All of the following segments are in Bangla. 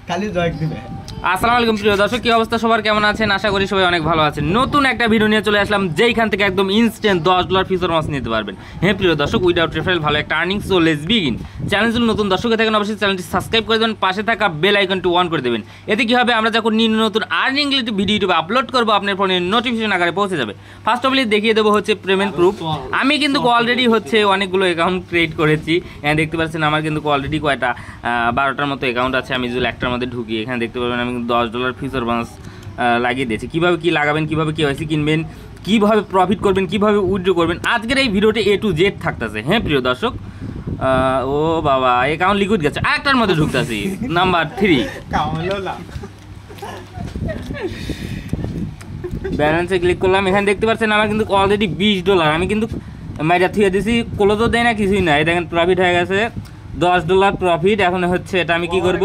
খালি জয় দিবে। আসসালামু আলাইকুম প্রিয় দর্শক, কি অবস্থা সবার, কেমন আছেন? আশা করি সবাই অনেক ভালো আছেন। নতুন একটা ভিডিও নিয়ে চলে আসলাম, যেইখান থেকে একদম ইনস্ট্যান্ট $10 ফিউচার মাছ নিতে পারবেন। হ্যাঁ প্রিয় দর্শক, উইদাউট রেফারেল ভালো একটা earning. So let's begin. Channel যদি নতুন দর্শক থাকেন অবশ্যই চ্যানেলটি সাবস্ক্রাইব করে দেবেন, পাশে থাকা বেল আইকনটি অন করে দেবেন। এতে কি হবে, আমরা যখন নিত্য নতুন আর্নিং রিলেটেড ভিডিও ইউটিউবে আপলোড করবো আপনার ফোনে নোটিফিকেশন আকারে পৌঁছে যাবে। ফার্স্ট অফ অল দেখিয়ে দেবো হচ্ছে পেমেন্ট প্রুফ। আমি কিন্তু অলরেডি হচ্ছে অনেকগুলো অ্যাকাউন্ট ক্রিয়েট করেছি। দেখতে পাচ্ছেন আমার কিন্তু অলরেডি কয়টা 12টার মতো অ্যাকাউন্ট আছে। আমি যদি একটার মধ্যে ঢুকি, এখানে দেখতে পাবেন আমি $10 ফিউচার বোনাস লাগিয়ে দিয়েছি। কীভাবে কী লাগাবেন, কীভাবে কেওয়াইসি কিনবেন, কীভাবে প্রফিট করবেন, কীভাবে উইথড্র করবেন, আজকের এই ভিডিওটি A to Z থাকতেছে। হ্যাঁ প্রিয় দর্শক, ও বাবা অ্যাকাউন্ট লিকুইড গেছে, একটার মধ্যে ঢুকতেছি নাম্বার 3 ব্যালেন্সে ক্লিক করলাম। এখানে দেখতে পাচ্ছেন আমার কিন্তু অলরেডি $20। আমি কিন্তু মাইরা থুয়ে দিয়েছি, ক্লোজও দেয় না, কিছুই না। এই দেখেন প্রফিট হয়ে গেছে $10 প্রফিট। এখন হচ্ছে এটা আমি কি করব,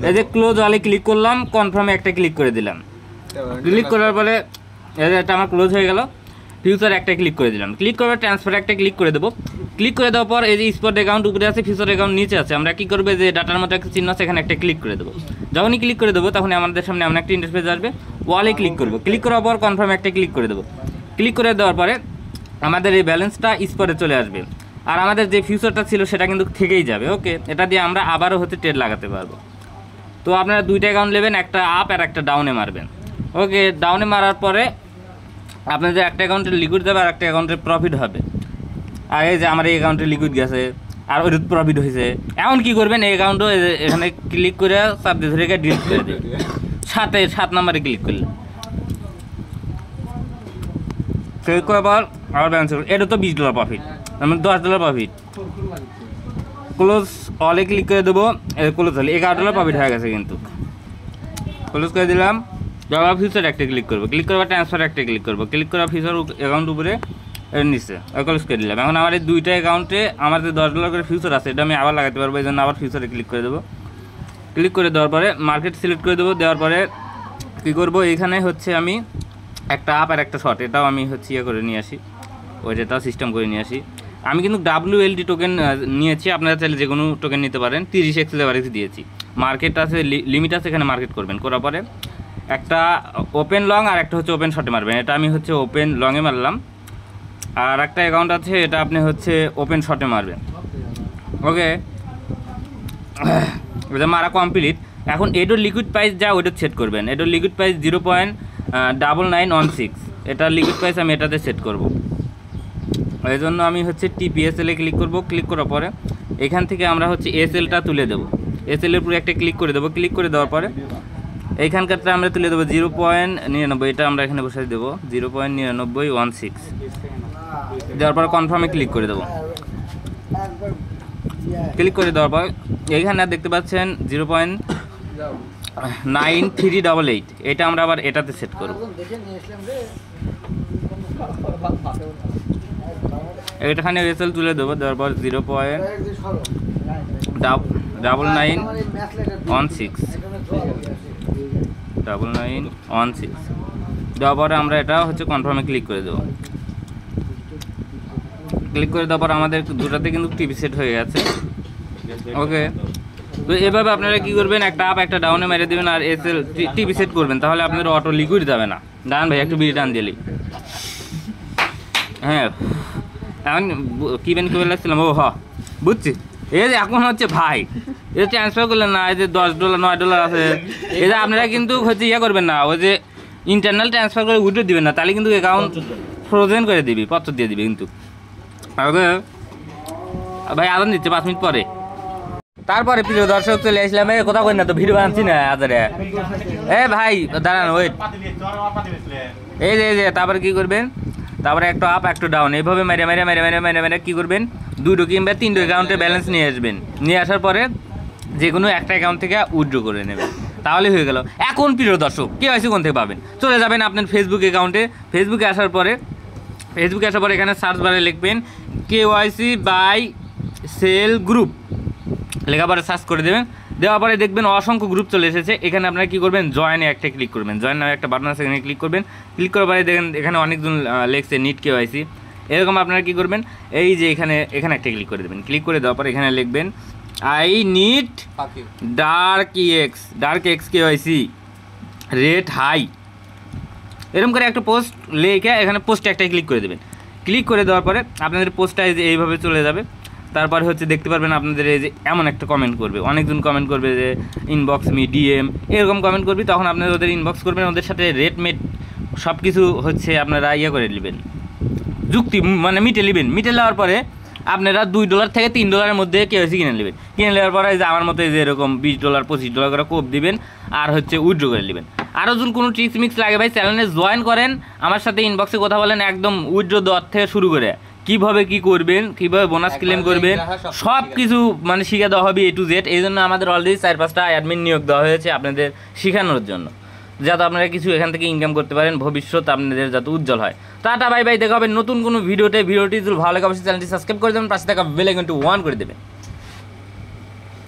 এই যে ক্লোজ ওয়ালে ক্লিক করলাম, কনফার্মে একটা ক্লিক করে দিলাম। ক্লিক করার পরে এটা আমার ক্লোজ হয়ে গেল। ফিউচার একটা ক্লিক করে দিলাম, ক্লিক করে ট্রান্সফার একটা ক্লিক করে দেবো। ক্লিক করে দেওয়ার পর এই যে স্পট অ্যাকাউন্ট উপরে আছে, ফিউচার অ্যাকাউন্ট নিচে আছে। আমরা কি করবো, যে ডাটার মতো একটা চিহ্ন আছে, এখানে একটা ক্লিক করে দেবো। যখনই ক্লিক করে দেবো তখন আমাদের সামনে এমন একটা ইন্টারফেস আসবে, ওয়ালে ক্লিক করবো। ক্লিক করার পর কনফার্ম একটা ক্লিক করে দেবো। ক্লিক করে দেওয়ার পরে আমাদের এই ব্যালেন্সটা স্পটে চলে আসবে, আর আমাদের যে ফিউচারটা ছিল সেটা কিন্তু থেকেই যাবে। ওকে, এটা দিয়ে আমরা আবারও হচ্ছে ট্রেড লাগাতে পারবো। তো আপনারা দুইটা অ্যাকাউন্ট নেবেন, একটা আপ আর একটা ডাউনে মারবেন। ওকে, ডাউনে মারার পরে আপনাদের একটা অ্যাকাউন্টে লিকুইড দেবে আর একটা অ্যাকাউন্টে প্রফিট হবে। আর এই যে আমার এই অ্যাকাউন্টে লিকুইড গেছে আর ওই প্রফিট হয়েছে। এখন কী করবেন, এই অ্যাকাউন্টও এখানে ক্লিক করে চাপ দিয়ে ধরে ডিলিট করে দেবেন। 7 নম্বরে ক্লিক করলে ক্লিক করার পর আবার ব্যালেন্স, এটা তো $20 প্রফিট, মানে $10 প্রফিট। ক্লোজ অলে ক্লিক করে দেবো, ক্লোজ হলে $11 প্রফিট হয়ে গেছে। কিন্তু ক্লোজ করে দিলাম, আবার ফিউচার একটা ক্লিক করবো, ক্লিক করবো ট্রান্সফার একটা ক্লিক করবো, ক্লিক করা ফিউচার অ্যাকাউন্ট উপরে নিচে ক্লোজ করে দিলাম। এখন আমার এই দুইটা অ্যাকাউন্টে আমার যে $10 করে ফিউচার আছে এটা আমি আবার লাগাতে পারবো। এই জন্য আবার ফিউচারে ক্লিক করে দেবো। ক্লিক করে দেওয়ার পরে মার্কেট সিলেক্ট করে দেবো। দেওয়ার পরে কী করবো, এইখানে হচ্ছে আমি একটা আপ আর একটা শর্ট, এটাও আমি হচ্ছে ইয়ে করে নিয়ে আসি, ওইটাও সিস্টেম করে নিয়ে আসি। আমি কিন্তু WLD টোকেন নিয়েছি, আপনারা চাইলে যে কোনো টোকেন নিতে পারেন। 30x লেভারেজ দিয়েছি। মার্কেট আছে, লিমিট আছে, এখানে মার্কেট করবেন। করার পরে একটা ওপেন লং আর একটা হচ্ছে ওপেন শর্টে মারবেন। এটা আমি হচ্ছে ওপেন লংয়ে মারলাম। আর একটা অ্যাকাউন্ট আছে, এটা আপনি হচ্ছে ওপেন শর্টে মারবেন। ওকে, এটা মারা কমপ্লিট। এখন এটার লিকুইড প্রাইস যা ওইটা সেট করবেন। এটার লিকুইড প্রাইস 0.9916, এটার লিকুইড প্রাইস আমি এটাতে সেট করব। এই জন্য আমি হচ্ছে TPSL এ ক্লিক করব। ক্লিক করার পরে এখান থেকে আমরা হচ্ছে SLটা তুলে দেবো। SL-এর উপরে একটা ক্লিক করে দেবো। ক্লিক করে দেওয়ার পরে এইখানকারটা আমরা তুলে দেবো 0.99, এটা আমরা এখানে বসাই দেবো 0.9916। দেওয়ার পর কনফার্মে ক্লিক করে দেবো। ক্লিক করে দেওয়ার পর এইখানে দেখতে পাচ্ছেন 0.9388, এটা আমরা আবার এটাতে সেট করব। এখানে SL তুলে দেবো। দেওয়ার পর 0.9916 দেওয়ার পরে আমরা এটা হচ্ছে কনফার্মে ক্লিক করে দেবো। ক্লিক করে দেওয়ার পর আমাদের দুটাতে কিন্তু টিভি সেট হয়ে গেছে। ওকে, তো এভাবে আপনারা কী করবেন, একটা আপ একটা ডাউনে মেরে দেবেন আর SL টিভি সেট করবেন, তাহলে আপনাদের অটো লিকুইড যাবে না। ডান ভাই, একটু বিড়ি টান দিলি। হ্যাঁ, এখন কী বেন কী বলছিলাম, ও বুঝছি। এই যে এখন হচ্ছে ভাই, এটা ট্রান্সফার করলেন না, এই যে $10 $9 আছে, এই যে আপনারা কিন্তু হচ্ছে ইয়ে করবেন না, ওই যে ইন্টারনাল ট্রান্সফার করে উইথড্র দিবেন না, তাহলে কিন্তু অ্যাকাউন্ট ফ্রোজেন করে দিবি, পত্র দিয়ে দিবি কিন্তু। ওকে ভাই, আদান দিচ্ছে 5 মিনিট পরে। তারপরে প্রিয় দর্শক চলে আসলাম, কথা কই না তো, ভিডিও বানাচ্ছি না আদারে। ভাই দাঁড়ান, ওয়েট। এই যে তারপরে কী করবেন, তারপরে একটা আপ একটা ডাউন, এইভাবে মেরে মেরে মেরে মেরে মেরে মেরে কী করবেন, 2টো কিংবা 3টো অ্যাকাউন্টে ব্যালেন্স নিয়ে আসবেন। নিয়ে আসার পরে যে কোনো একটা অ্যাকাউন্ট থেকে উইথড্র করে নেবেন, তাহলে হয়ে গেল। এখন প্রিয় দর্শক কেওয়াইসি কোন থেকে পাবেন, চলে যাবেন আপনার ফেসবুক অ্যাকাউন্টে। ফেসবুকে আসার পরে এখানে সার্চ বারে লিখবেন KYC বাই সেল গ্রুপ, লেখার পরে সার্চ করে দেবেন। দেওয়ার পরে দেখবেন অসংখ্য গ্রুপ চলে এসেছে। এখানে আপনারা কী করবেন, জয়েনে একটা ক্লিক করবেন। জয়েন নামে একটা বাটন আছে, এখানে ক্লিক করবেন। ক্লিক করার পরে দেখেন এখানে অনেকজন লেখছে নিট KYC। এরকম আপনারা কী করবেন, এই যে এখানে একটা ক্লিক করে দেবেন। ক্লিক করে দেওয়ার পরে এখানে লিখবেন I need dark X KYC rate high, এরকম করে একটা পোস্ট লিখে এখানে পোস্টে একটাই ক্লিক করে দেবেন। ক্লিক করে দেওয়ার পরে আপনাদের পোস্টটা এই যে এইভাবে চলে যাবে। তারপরে হচ্ছে দেখতে পারবেন আপনাদের এই যে এমন একটা কমেন্ট করবে, অনেকজন কমেন্ট করবে যে ইনবক্স মি ডিএম এরকম কমেন্ট করবি, তখন আপনারা ওদের ইনবক্স করবেন, ওদের সাথে রেট মেট সব কিছু হচ্ছে আপনারা ইয়ে করে নেবেন, যুক্তি মানে মিটে নেবেন। মিটে নেওয়ার পরে আপনারা $2 থেকে $3 মধ্যে কেওয়াইসি কিনে নেবেন। কিনে নেওয়ার পরে যে আমার মতো যে এরকম $20 $25 করে কোপ দিবেন আর হচ্ছে উইথড্র করে নেবেন। আরও যদি কোনো ট্রিক্স মিক্স লাগে ভাই চ্যানেলে জয়েন করেন, আমার সাথে ইনবক্সে কথা বলেন, একদম উইথড্র দেওয়ার থেকে শুরু করে কীভাবে কী করবেন, কীভাবে বোনাস ক্লেম করবেন সব কিছু মানে শিখে দেওয়া হবে A to Z। এই জন্য আমাদের অলরেডি 4-5টা অ্যাডমিন নিয়োগ দেওয়া হয়েছে আপনাদের শেখানোর জন্য, যাতে আপনারা কিছু এখান থেকে ইনকাম করতে পারেন, ভবিষ্যৎ আপনাদের যাতে উজ্জ্বল হয়। টাটা বাই বাই, দেখা হবে নতুন কোনো ভিডিওতে। ভিডিওটি যদি ভালো লাগে অবশ্যই চ্যানেলটি সাবস্ক্রাইব করে দেবেন, পাশে থাকা বেল আইকনটি অন করে দেবেন।